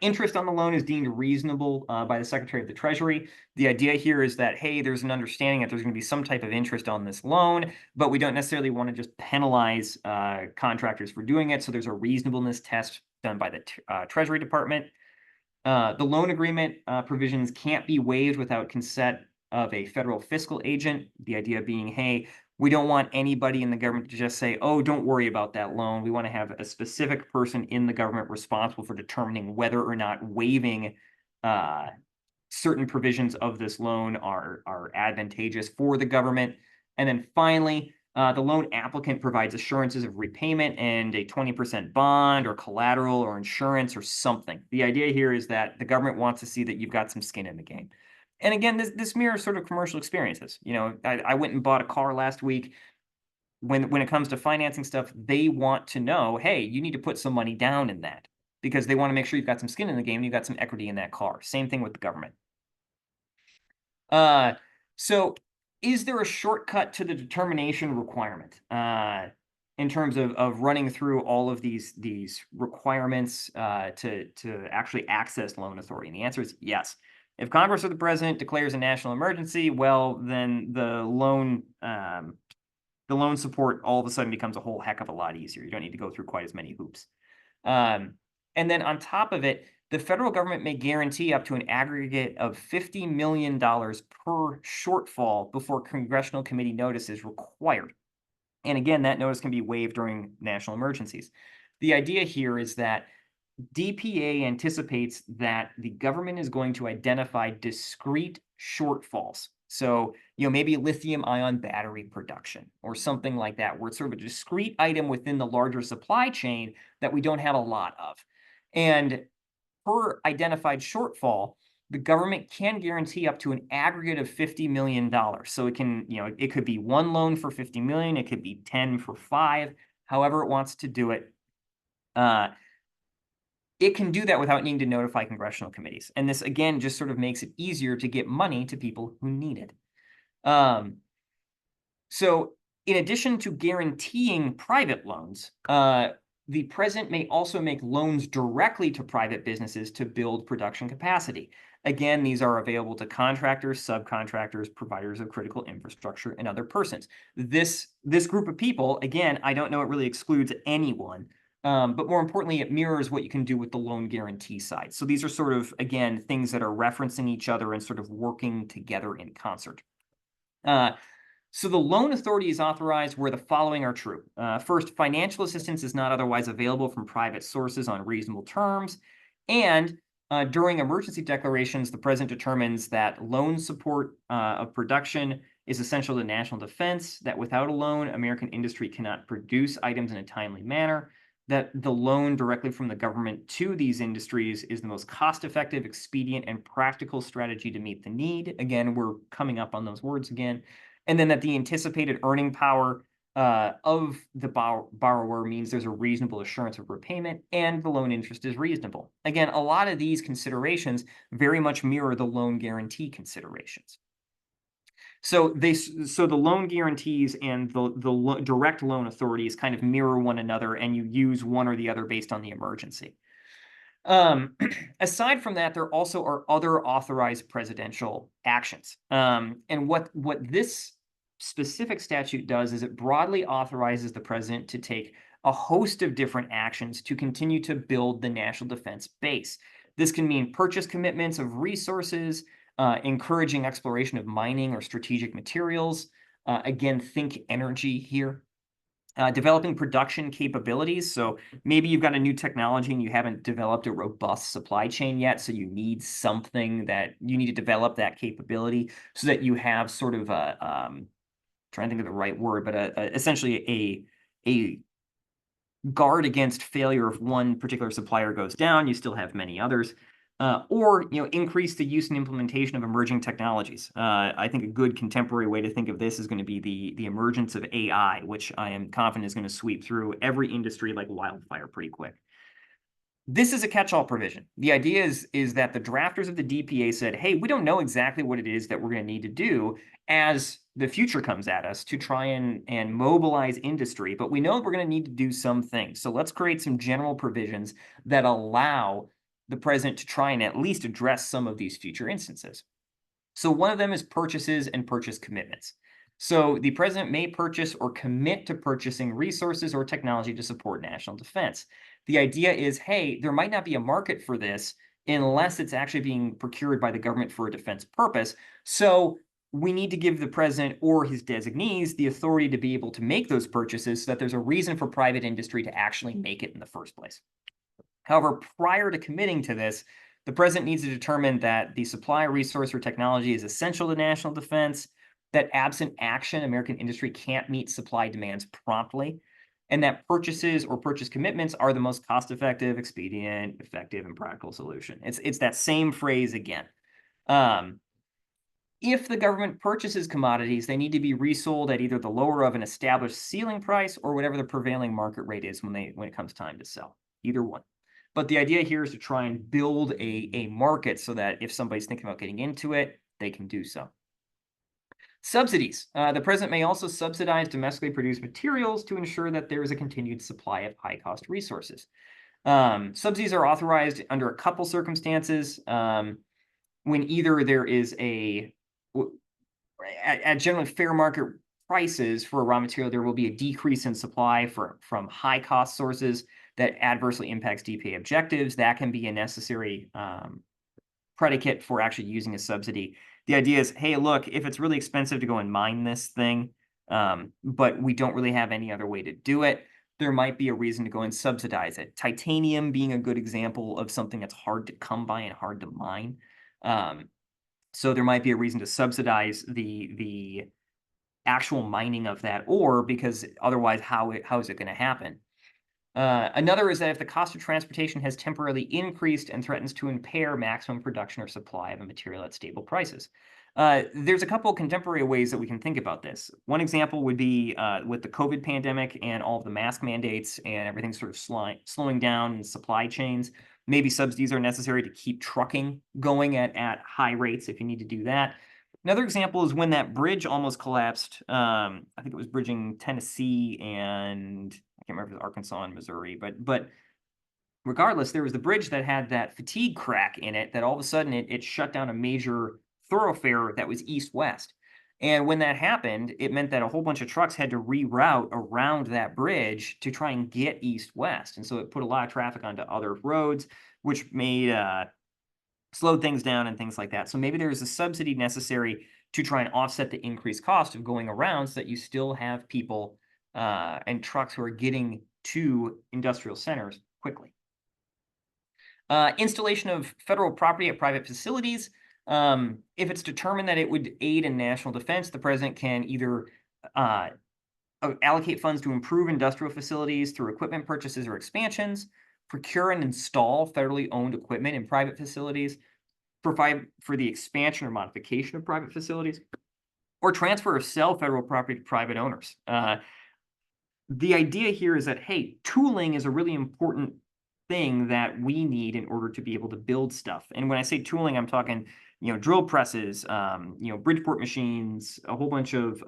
Interest on the loan is deemed reasonable by the Secretary of the Treasury. The idea here is that, hey, there's an understanding that there's going to be some type of interest on this loan, but we don't necessarily want to just penalize contractors for doing it. So there's a reasonableness test done by the Treasury Department. The loan agreement provisions can't be waived without consent of a federal fiscal agent. The idea being, hey, we don't want anybody in the government to just say, oh, don't worry about that loan. We want to have a specific person in the government responsible for determining whether or not waiving certain provisions of this loan are advantageous for the government. And then finally, the loan applicant provides assurances of repayment and a 20% bond or collateral or insurance or something. The idea here is that the government wants to see that you've got some skin in the game. And again, this mirrors sort of commercial experiences. You know, I went and bought a car last week. When it comes to financing stuff, they want to know, hey, you need to put some money down in that because they want to make sure you've got some skin in the game and you've got some equity in that car. Same thing with the government. So is there a shortcut to the determination requirement in terms of running through all of these requirements to actually access loan authority? And the answer is yes. If Congress or the president declares a national emergency, well, then the loan support all of a sudden becomes a whole heck of a lot easier. You don't need to go through quite as many hoops. And then on top of it, the federal government may guarantee up to an aggregate of $50 million per shortfall before congressional committee notice is required. And again, that notice can be waived during national emergencies. The idea here is that DPA anticipates that the government is going to identify discrete shortfalls. So, you know, maybe lithium-ion battery production or something like that, where it's sort of a discrete item within the larger supply chain that we don't have a lot of. And per identified shortfall, the government can guarantee up to an aggregate of $50 million. So it can, you know, it could be one loan for 50 million, it could be 10 for 5, however it wants to do it. It can do that without needing to notify congressional committees. And this, again, just sort of makes it easier to get money to people who need it. So in addition to guaranteeing private loans, the president may also make loans directly to private businesses to build production capacity. Again, these are available to contractors, subcontractors, providers of critical infrastructure, and other persons. This group of people, again, I don't know it really excludes anyone, but more importantly, it mirrors what you can do with the loan guarantee side. So these are sort of, again, things that are referencing each other and sort of working together in concert. So the loan authority is authorized where the following are true. First, financial assistance is not otherwise available from private sources on reasonable terms. And during emergency declarations, the president determines that loan support of production is essential to national defense, that without a loan, American industry cannot produce items in a timely manner, that the loan directly from the government to these industries is the most cost-effective, expedient, and practical strategy to meet the need. Again, we're coming up on those words again. And then that the anticipated earning power of the borrower means there's a reasonable assurance of repayment and the loan interest is reasonable. Again, a lot of these considerations very much mirror the loan guarantee considerations. So the loan guarantees and the direct loan authorities kind of mirror one another, and you use one or the other based on the emergency. Aside from that, there also are other authorized presidential actions. And what this specific statute does is it broadly authorizes the president to take a host of different actions to continue to build the national defense base. This can mean purchase commitments of resources, encouraging exploration of mining or strategic materials. Again, think energy here. Developing production capabilities. So maybe you've got a new technology and you haven't developed a robust supply chain yet. So you need something that you need to develop that capability so that you have sort of a, trying to think of the right word, but essentially a guard against failure if one particular supplier goes down, you still have many others. Or increase the use and implementation of emerging technologies. I think a good contemporary way to think of this is going to be the emergence of AI, which I am confident is going to sweep through every industry like wildfire pretty quick. This is a catch-all provision. The idea is that the drafters of the DPA said, hey, we don't know exactly what it is that we're going to need to do as the future comes at us to try and mobilize industry, but we know we're going to need to do some things. So let's create some general provisions that allow the president to try and at least address some of these future instances. So one of them is purchases and purchase commitments. So the president may purchase or commit to purchasing resources or technology to support national defense. The idea is, hey, there might not be a market for this unless it's actually being procured by the government for a defense purpose. So we need to give the president or his designees the authority to be able to make those purchases so that there's a reason for private industry to actually make it in the first place. However, prior to committing to this, the president needs to determine that the supply, resource, or technology is essential to national defense, that absent action, American industry can't meet supply demands promptly, and that purchases or purchase commitments are the most cost-effective, expedient, effective, and practical solution. It's that same phrase again. If the government purchases commodities, they need to be resold at either the lower of an established ceiling price or whatever the prevailing market rate is when it comes time to sell. Either one. But the idea here is to try and build a market so that if somebody's thinking about getting into it, they can do so. Subsidies. The president may also subsidize domestically produced materials to ensure that there is a continued supply of high-cost resources. Subsidies are authorized under a couple circumstances. When either there is at generally fair market prices for a raw material, there will be a decrease in supply from high-cost sources that adversely impacts DPA objectives. That can be a necessary predicate for actually using a subsidy. The idea is, hey, look, if it's really expensive to go and mine this thing, but we don't really have any other way to do it, there might be a reason to go and subsidize it. Titanium being a good example of something that's hard to come by and hard to mine. So there might be a reason to subsidize the actual mining of that ore, because otherwise, how is it going to happen? Another is that if the cost of transportation has temporarily increased and threatens to impair maximum production or supply of a material at stable prices. There's a couple of contemporary ways that we can think about this. One example would be with the COVID pandemic and all of the mask mandates and everything sort of slowing down in supply chains. Maybe subsidies are necessary to keep trucking going at high rates if you need to do that. Another example is when that bridge almost collapsed. I think it was bridging Tennessee and I can't remember if it was Arkansas and Missouri, but regardless, there was the bridge that had that fatigue crack in it that all of a sudden it shut down a major thoroughfare that was east-west. And when that happened, it meant that a whole bunch of trucks had to reroute around that bridge to try and get east-west. And so it put a lot of traffic onto other roads, which made slowed things down and things like that. So maybe there's a subsidy necessary to try and offset the increased cost of going around so that you still have people and trucks who are getting to industrial centers quickly. Installation of federal property at private facilities. If it's determined that it would aid in national defense, the president can either allocate funds to improve industrial facilities through equipment purchases or expansions, procure and install federally owned equipment in private facilities, provide for the expansion or modification of private facilities, or transfer or sell federal property to private owners. The idea here is that, hey, tooling is a really important thing that we need in order to be able to build stuff. And when I say tooling, I'm talking, drill presses, Bridgeport machines, a whole bunch of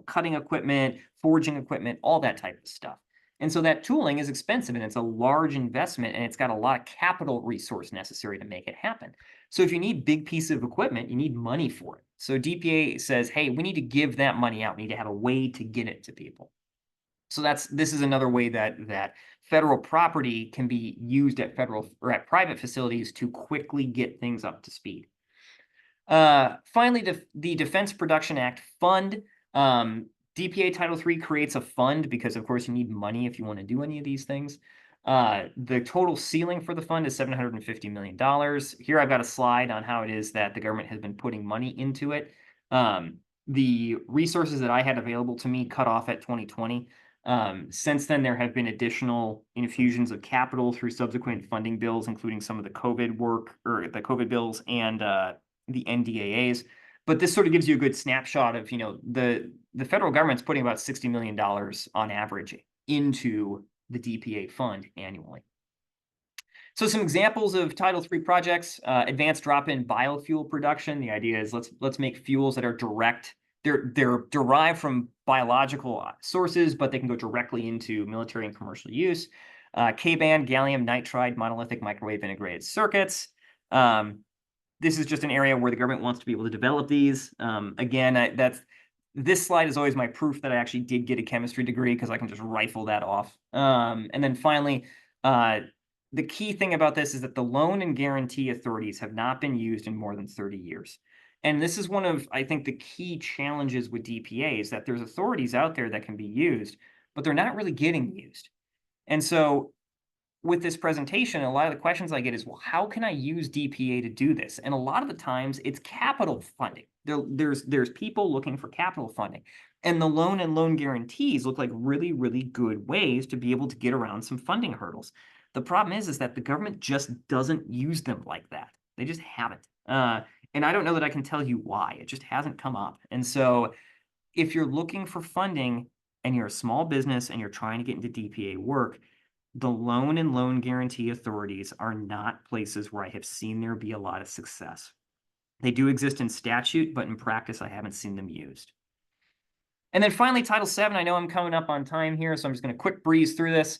cutting equipment, forging equipment, all that type of stuff. And so that tooling is expensive and it's a large investment and it's got a lot of capital resource necessary to make it happen. So if you need big pieces of equipment, you need money for it. So DPA says, hey, we need to give that money out. We need to have a way to get it to people. So this is another way that federal property can be used at federal or at private facilities to quickly get things up to speed. Finally, the Defense Production Act Fund. DPA Title III creates a fund because, of course, you need money if you want to do any of these things. The total ceiling for the fund is $750 million. Here I've got a slide on how it is that the government has been putting money into it. The resources that I had available to me cut off at 2020. Since then, there have been additional infusions of capital through subsequent funding bills, including some of the COVID work or the COVID bills and the NDAAs. But this sort of gives you a good snapshot of, the federal government's putting about $60 million on average into the DPA fund annually. So some examples of Title III projects: advanced drop-in biofuel production. The idea is let's make fuels that are direct. They're derived from biological sources, but they can go directly into military and commercial use. K-band, gallium nitride, monolithic microwave integrated circuits. This is just an area where the government wants to be able to develop these. Again, this slide is always my proof that I actually did get a chemistry degree, because I can just rifle that off. And then finally, the key thing about this is that the loan and guarantee authorities have not been used in more than 30 years. And this is one of, I think, the key challenges with DPA, is that there's authorities out there that can be used, but they're not really getting used. And so with this presentation, a lot of the questions I get is, well, how can I use DPA to do this? And a lot of the times it's capital funding. There's people looking for capital funding. And the loan and loan guarantees look like really, really good ways to be able to get around some funding hurdles. The problem is that the government just doesn't use them like that. They just haven't. And I don't know that I can tell you why. It just hasn't come up. And so if you're looking for funding and you're a small business and you're trying to get into DPA work, the loan and loan guarantee authorities are not places where I have seen there be a lot of success. They do exist in statute, but in practice, I haven't seen them used. And then finally, Title VII. I know I'm coming up on time here, so I'm just going to quick breeze through this.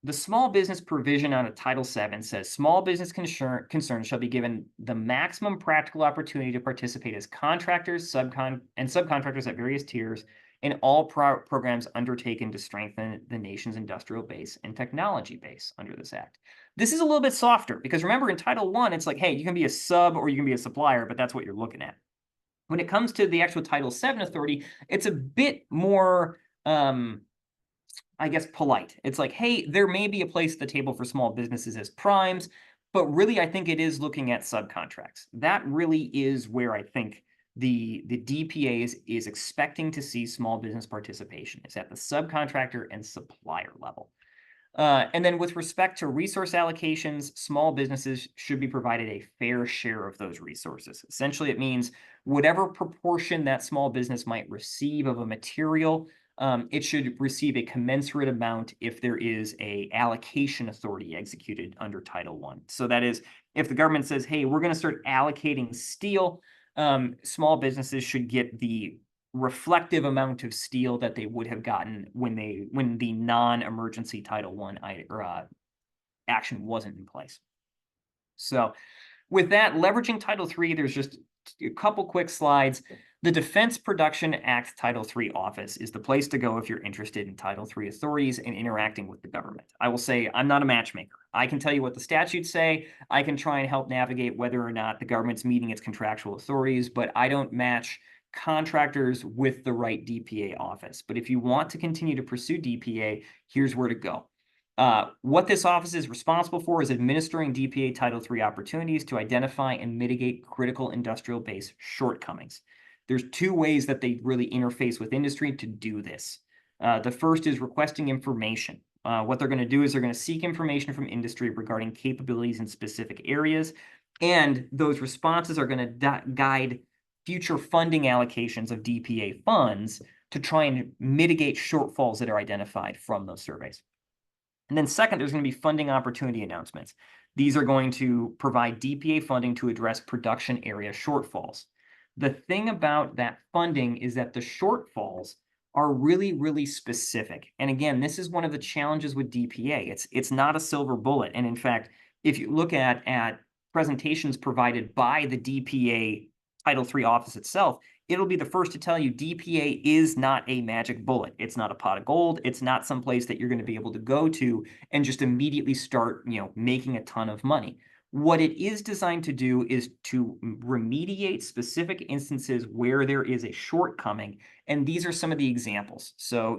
The small business provision out of Title VII says small business concerns shall be given the maximum practical opportunity to participate as contractors, subcontractors at various tiers in all programs undertaken to strengthen the nation's industrial base and technology base under this act. This is a little bit softer, because remember, in Title I, it's like, hey, you can be a sub or you can be a supplier, but that's what you're looking at. When it comes to the actual Title VII authority, it's a bit more I guess, polite. It's like, hey, there may be a place at the table for small businesses as primes, but really I think it is looking at subcontracts. That really is where I think the DPA is expecting to see small business participation, is at the subcontractor and supplier level. And then with respect to resource allocations, small businesses should be provided a fair share of those resources. Essentially, it means whatever proportion that small business might receive of a material, it should receive a commensurate amount if there is a allocation authority executed under Title I. So that is, if the government says, hey, we're going to start allocating steel, small businesses should get the reflective amount of steel that they would have gotten when the non-emergency Title I action wasn't in place. So with that, leveraging Title III, there's just a couple quick slides. The Defense Production Act Title III office is the place to go if you're interested in Title III authorities and interacting with the government. I will say I'm not a matchmaker. I can tell you what the statutes say. I can try and help navigate whether or not the government's meeting its contractual authorities, but I don't match contractors with the right DPA office. But if you want to continue to pursue DPA, here's where to go. What this office is responsible for is administering DPA Title III opportunities to identify and mitigate critical industrial base shortcomings. There's two ways that they really interface with industry to do this. The first is requesting information. What they're going to do is they're going to seek information from industry regarding capabilities in specific areas, and those responses are going to guide future funding allocations of DPA funds to try and mitigate shortfalls that are identified from those surveys. And then second, there's going to be funding opportunity announcements. These are going to provide DPA funding to address production area shortfalls. The thing about that funding is that the shortfalls are really, really specific. And again, this is one of the challenges with DPA. It's not a silver bullet. And in fact, if you look at presentations provided by the DPA Title III office itself, it'll be the first to tell you DPA is not a magic bullet. It's not a pot of gold. It's not some place that you're going to be able to go to and just immediately start, making a ton of money. What it is designed to do is to remediate specific instances where there is a shortcoming. And these are some of the examples. So,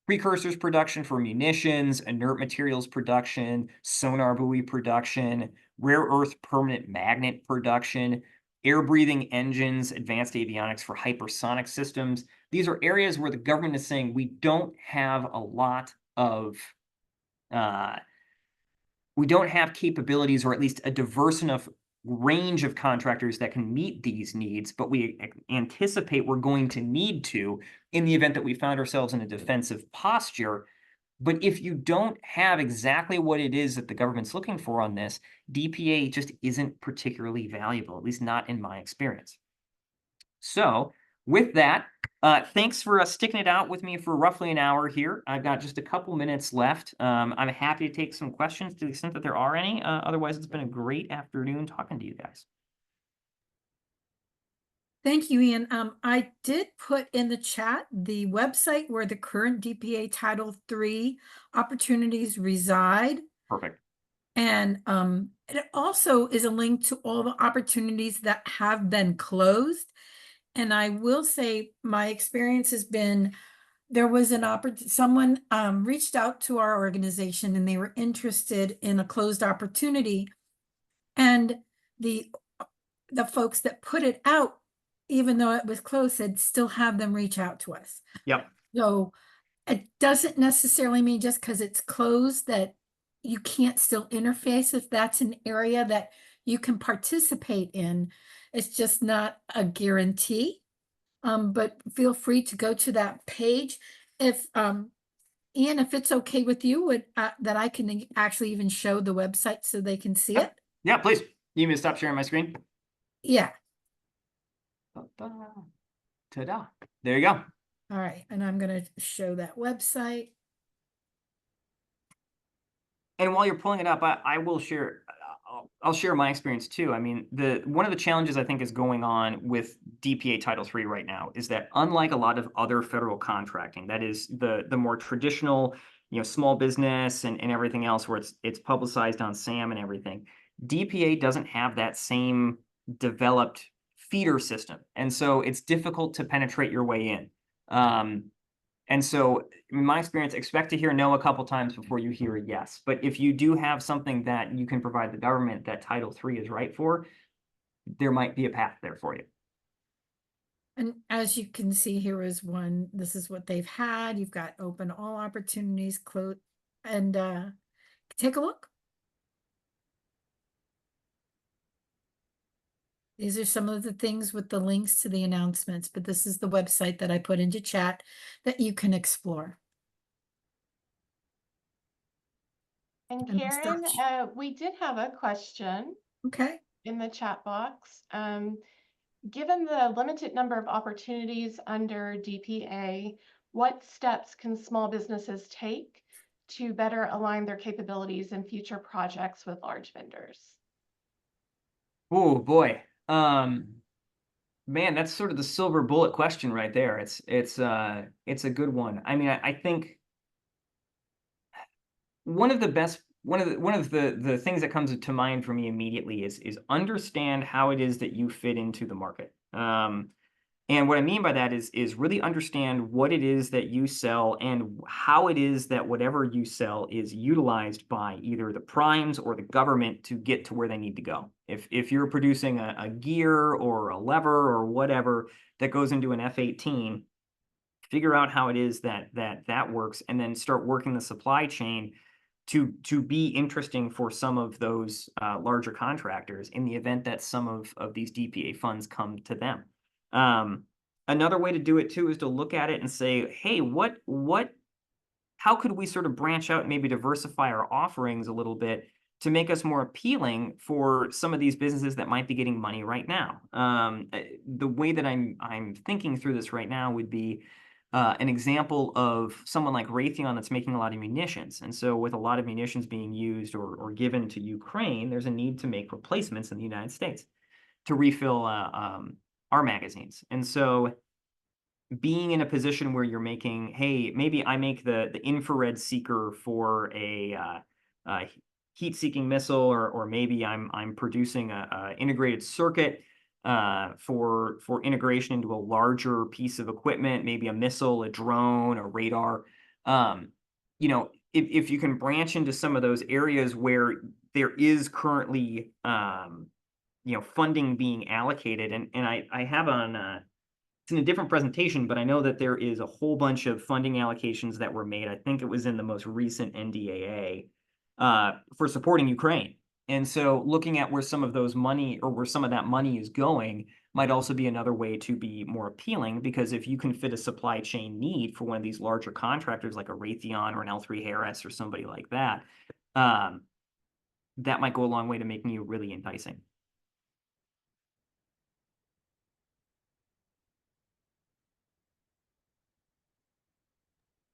precursors production for munitions, inert materials production, sonar buoy production, rare earth permanent magnet production, air-breathing engines, advanced avionics for hypersonic systems. These are areas where the government is saying we don't have a lot of, we don't have capabilities, or at least a diverse enough range of contractors that can meet these needs, but we anticipate we're going to need to in the event that we found ourselves in a defensive posture. But if you don't have exactly what it is that the government's looking for on this, DPA just isn't particularly valuable, at least not in my experience. So with that, Thanks for sticking it out with me for roughly an hour here. I've got just a couple minutes left. I'm happy to take some questions to the extent that there are any. Otherwise, it's been a great afternoon talking to you guys. Thank you, Ian. I did put in the chat the website where the current DPA Title III opportunities reside. Perfect. And it also is a link to all the opportunities that have been closed. And I will say my experience has been there was an opportunity, someone reached out to our organization and they were interested in a closed opportunity. And the the folks that put it out, even though it was closed, said still have them reach out to us. Yep. So it doesn't necessarily mean just because it's closed that you can't still interface if that's an area that you can participate in. It's just not a guarantee. But feel free to go to that page. If Ian, if it's okay with you, would that I can actually even show the website so they can see Yep. it? Yeah, please. You need me to stop sharing my screen? Yeah. Ba-ba. Ta-da. There you go. All right. And I'm going to show that website. And while you're pulling it up, I will share. I'll share my experience too. I mean, one of the challenges I think is going on with DPA Title III right now is that unlike a lot of other federal contracting, that is the more traditional, small business and everything else where it's publicized on SAM and everything, DPA doesn't have that same developed feeder system, and so it's difficult to penetrate your way in. And so, in my experience, expect to hear no a couple times before you hear a yes. But if you do have something that you can provide the government that Title III is right for, there might be a path there for you. And as you can see, here is one. This is what they've had. You've got open all opportunities, close, and take a look. These are some of the things with the links to the announcements, but this is the website that I put into chat that you can explore. And And I'll stop. Karen, we did have a question Okay. in the chat box. Given the limited number of opportunities under DPA, what steps can small businesses take to better align their capabilities in future projects with large vendors? Oh boy. Man, that's sort of the silver bullet question right there. It's a good one. I mean, I think one of the things that comes to mind for me immediately is understand how it is that you fit into the market. And what I mean by that is really understand what it is that you sell and how it is that whatever you sell is utilized by either the primes or the government to get to where they need to go. If you're producing a gear or a lever or whatever that goes into an F-18, figure out how it is that works, and then start working the supply chain to be interesting for some of those larger contractors in the event that some of these DPA funds come to them. Another way to do it too is to look at it and say, hey, how could we sort of branch out and maybe diversify our offerings a little bit to make us more appealing for some of these businesses that might be getting money right now? The way that I'm thinking through this right now would be an example of someone like Raytheon that's making a lot of munitions. And so with a lot of munitions being used or given to Ukraine, there's a need to make replacements in the United States to refill our magazines. And so being in a position where you're making, hey, maybe I make the infrared seeker for a heat-seeking missile, or maybe I'm producing a integrated circuit for integration into a larger piece of equipment, maybe a missile, a drone, a radar. If you can branch into some of those areas where there is currently funding being allocated, and I have on it's in a different presentation, but I know that there is a whole bunch of funding allocations that were made. I think it was in the most recent NDAA for supporting Ukraine. And so looking at where some of those money or where some of that money is going might also be another way to be more appealing, because if you can fit a supply chain need for one of these larger contractors like a Raytheon or an L3Harris or somebody like that, that might go a long way to making you really enticing.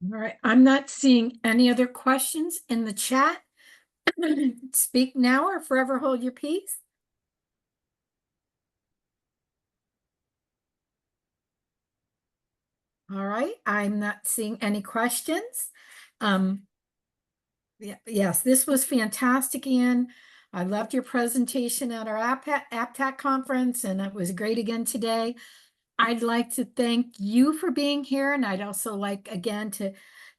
All right, I'm not seeing any other questions in the chat. Speak now or forever hold your peace. All right, I'm not seeing any questions. Yes, this was fantastic, Ian. I loved your presentation at our AppTech conference, and it was great again today. I'd like to thank you for being here, and I'd also like again to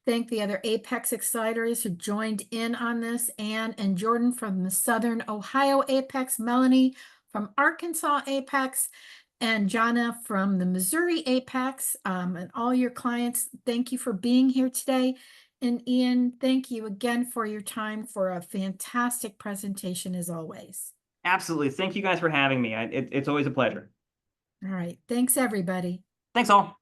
thank the other Apex Exciters who joined in on this, Anne and Jordan from the Southern Ohio Apex, Melanie from Arkansas Apex, and Jana from the Missouri Apex, and all your clients. Thank you for being here today. And Ian, thank you again for your time for a fantastic presentation as always. Absolutely. Thank you guys for having me. It's always a pleasure. All right. Thanks, everybody. Thanks all.